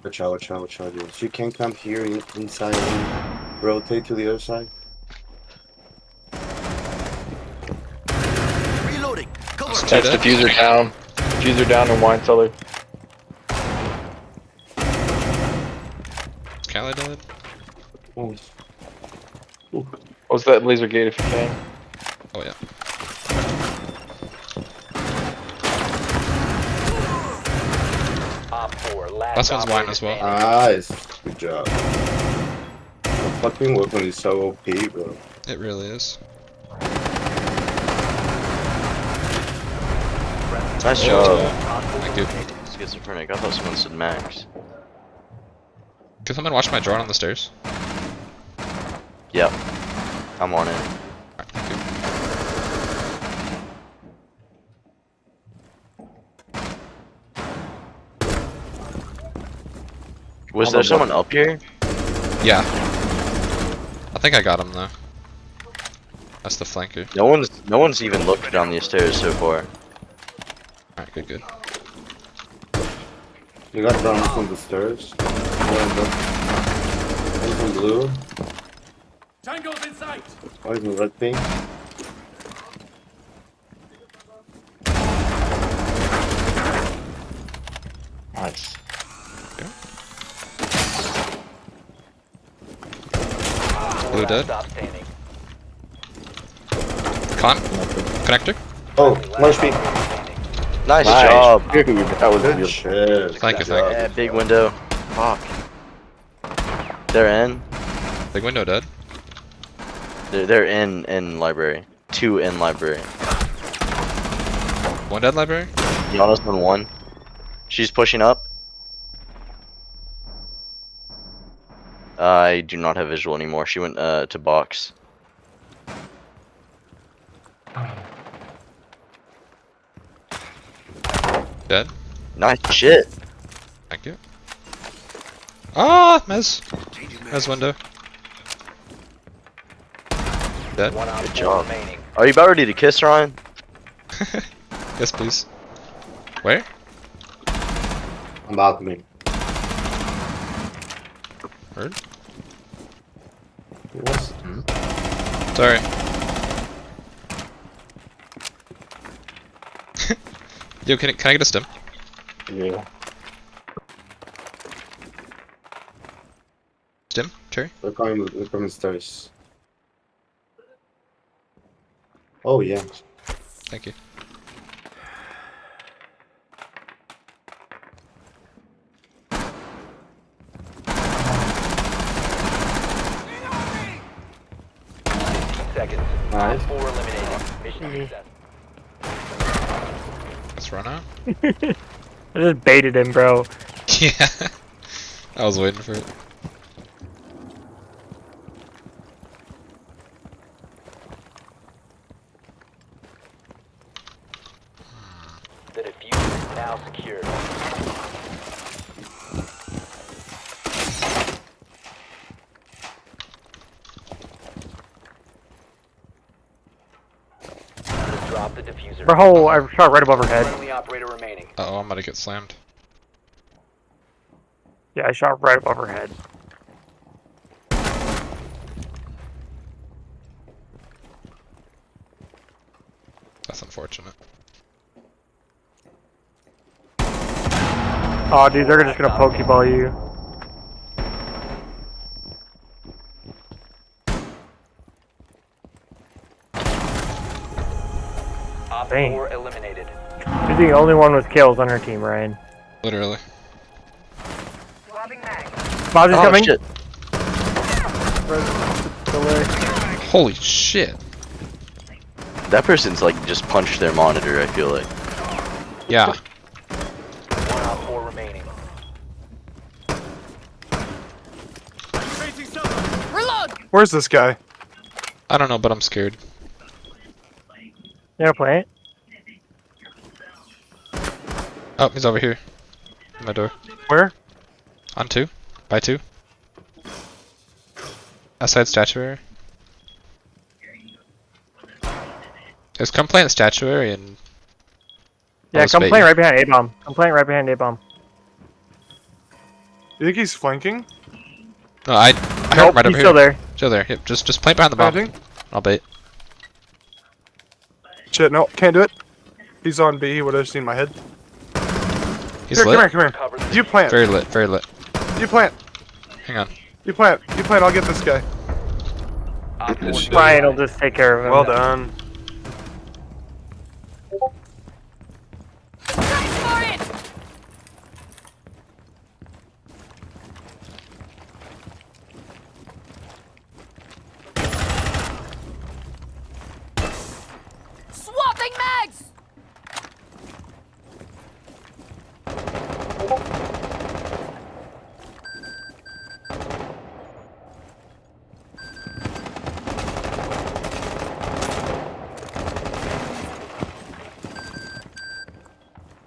Watch out, dude. You can come here inside and rotate to the other side. Reloading. Cover. That's two That's dead. diffuser down. Diffuser down in wine cellar. Cali dead. Oh, Close that laser gate if you can. Oh yeah. Op 4, last Last one's wine operator as well. standing. nice. Good job. The fucking weapon is so OP, bro. It really is. Nice Oh, job. Thank you. Schizophrenic. I thought someone said Max. Can someone watch my drone on the stairs? Yep. I'm on it. Alright, thank you. Was I'm there a someone up here? Yeah. I think I got him though. That's the flanker. No one's even looked down these stairs so far. Alright, good, good. You got down from the stairs. One from blue. Tango's in sight. One in red pink. Nice. Blue dead. Stop standing. Con? Connector? Oh, one HP. Nice Nice. job. Dude, that was Good beautiful. shit. Thank you, Good thank job. Yeah, big window. Fuck. They're in. Big window dead. They're in library. Two in library. One dead library? Gianna's on one. She's pushing up. I do not have visual anymore. She went to box. Dead. Nice shit. Thank you. Ah, Mez. Mez window. Dead. One op Good 4 job. remaining. Are you about ready to kiss Ryan? Yes, please. Where? I'm balcony. Heard? What's Sorry. Yo, can I get a stim? Yeah. Stim? Cherry? They're coming stairs. Oh yeah. Thank you. Seconds. Nice. Op 4 eliminated. Mission success. Let's run out. I just baited him, bro. Yeah. I was waiting for it. The diffuser is now secured. Drop the diffuser. Bro, I shot right above her head. Friendly operator remaining. Uh oh, I'm about to get slammed. Yeah, I shot right above her head. That's unfortunate. Oh, dude, they're just gonna pokeball you. Op Dang. 4 eliminated. She's the only one with kills on her team, Ryan. Literally. Mozzy's Oh coming. shit. Holy shit. That person's like just punched their monitor, I feel like. Yeah. One op 4 remaining. Where's this guy? I don't know, but I'm scared. You gonna play it? Oh, he's over here. At my door. Where? On two. By two. Outside statuary. Just come plant statuary and... Yeah, I'll come spate play you. right behind A-bomb. I'm playing right behind A-bomb. You think he's flanking? No, I heard him Nope, right he's over still here. there. Still there. Yep, just plant behind the bomb. Planting? I'll bait. Shit, no, can't do it. He's on B. He would have seen my head. He's Here, lit. come here. Cover the You plant. Very lit. Very lit. You plant. Hang on. You plant. You plant. I'll get this guy. Op 4 Ryan will just take care of him. Well done. Swapping mags!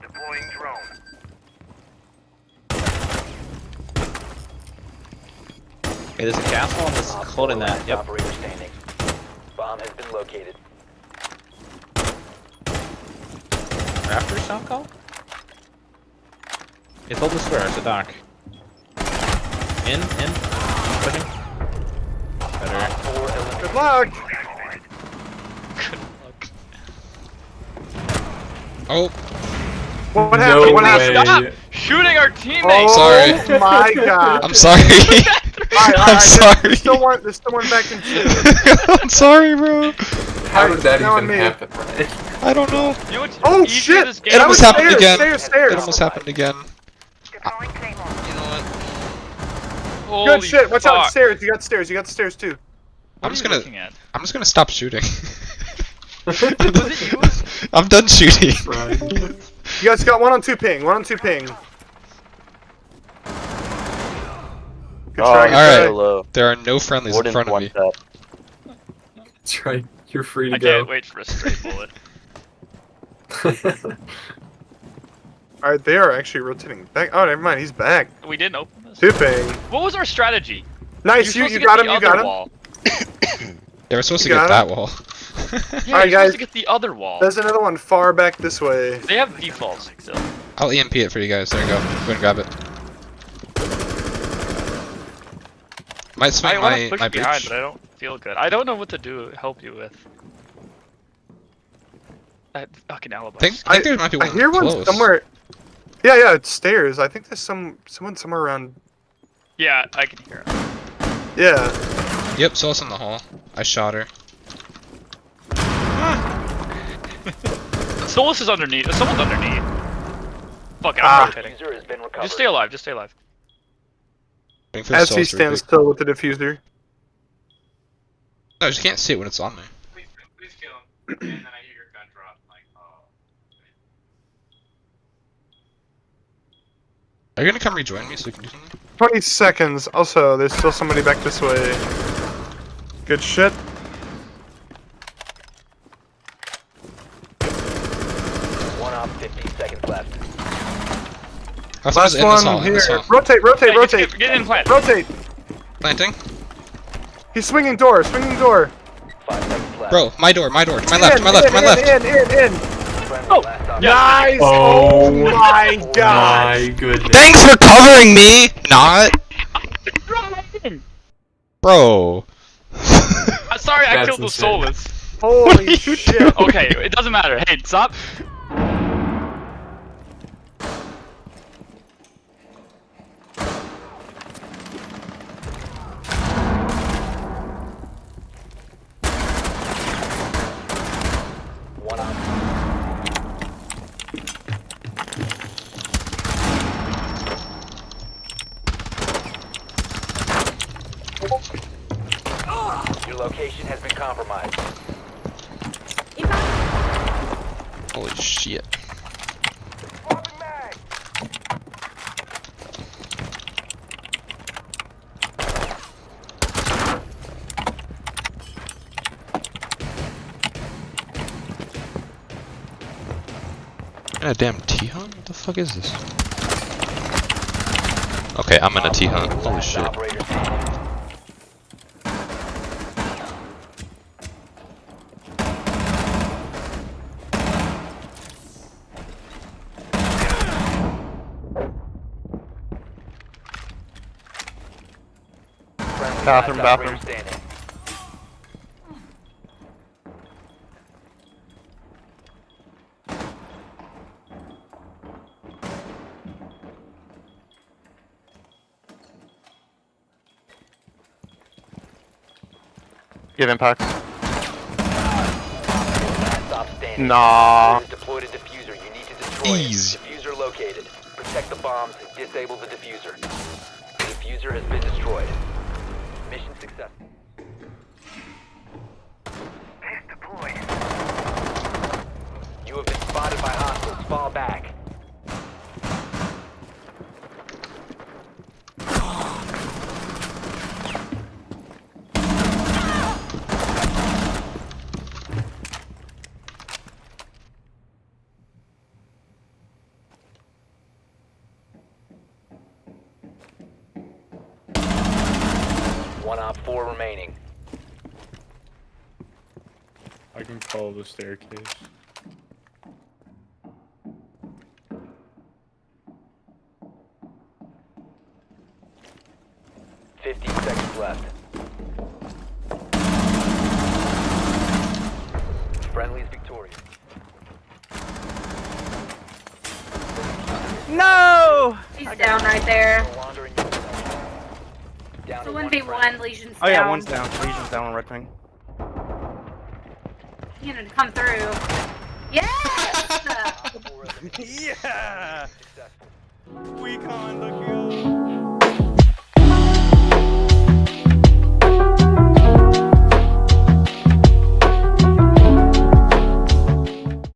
Deploying drone. Okay, there's a castle on this Op 4 holding that. last Yep. operator standing. Bomb has been located. Raptor sound call? It's hold the square, it's a dock. In. Pushing. Better. Op 4 eliminated. Good luck. Oh, What happened? What happened? Stop shooting our teammates! Sorry. Oh my god. I'm sorry. I'm sorry. There's still one back in two. I'm sorry, bro. How did that Now even me. happen, right? I don't know. You know what's Oh easy shit! this game It That almost was happened stairs, again. Stairs. It almost happened again. Deploying Claymore. You know what? Holy Good shit. Watch out, fuck. stairs. You got stairs. You got the stairs too. I'm What just are you gonna. looking at? I'm just gonna stop shooting. Was it you? I'm done shooting. Right. You guys got 1 on 2 ping. 1 on 2 ping. Good Oh, try. Good Alright. try. so low. There are no friendlies in Warden's front of one me. tap. That's right. You're free to I go. can't wait for a straight bullet. Alright, they are actually rotating back. Oh, never mind. He's back. We didn't open this. 2 ping. What was our strategy? Nice. You're You supposed to got get him. the You got other him. wall. They were supposed to You get got that wall. Yeah, Alright, you're guys. supposed to get the other wall. There's another one far back this way. They have defaults still. I'll EMP it for you guys. There you go. Go ahead and grab it. Might swing I want to my push my behind, breach. but I don't feel good. I don't know what to do. Help you with. That fucking alibi. I think there might be I one hear close. one somewhere. Yeah, it's stairs. I think there's someone somewhere around. Yeah, I can hear it. Yeah. Yep, Sol's in the hall. I shot her. Solus is underneath. Someone's underneath. Fuck it, Ah. I'm rotating. Diffuser has been recovered. Just stay alive. Just stay alive. Waiting for As Sol he to stands retake. still with the diffuser. No, I just can't see it when it's on me. Please kill him. And then I hear your gun drop. Like, oh. Are you gonna come rejoin me so we can do something? 20 seconds. Also, there's still somebody back this way. Good shit. One op 15 seconds left. Oh, someone's Last in this hall. one In this here. hall. Rotate, rotate, rotate. Get in plant. Rotate. Planting. He's swinging door, swinging door. 5 seconds left. Bro, my door, my door. To my left, to my left, to my left. In. Friendly Oh, last op- yeah. Nice. Oh Oh my god. My goodness. Thanks for covering me! Not! Bro. Sorry, I That's killed the insane. Solus. Holy shit. Okay, it doesn't matter. Hey, stop. One op. Your location has been compromised. Holy shit. A damn T-Hunt? What the fuck is this? Okay, I'm in a T-Hunt. Holy Last shit. operator standing. Bathroom, Last operator bathroom. standing. Give impacts. Last stop standing. Nah. Operator deployed a diffuser. You need to destroy Easy. it. Diffuser located. Protect the bombs and disable the diffuser. The diffuser has been destroyed. Mission successful. You have been spotted by hostiles. Fall back. One op 4 remaining. I can call the staircase. Fifteen seconds left. Friendly's victorious. No! He's down right there. No longer in your possession. Down It's to a one 1v1, friendly. Legion's Oh yeah, down. one's down. Legion's down on red wing. He's gonna come through. Yes! Op 4 eliminated. Yeah! Successful. Recon, look go.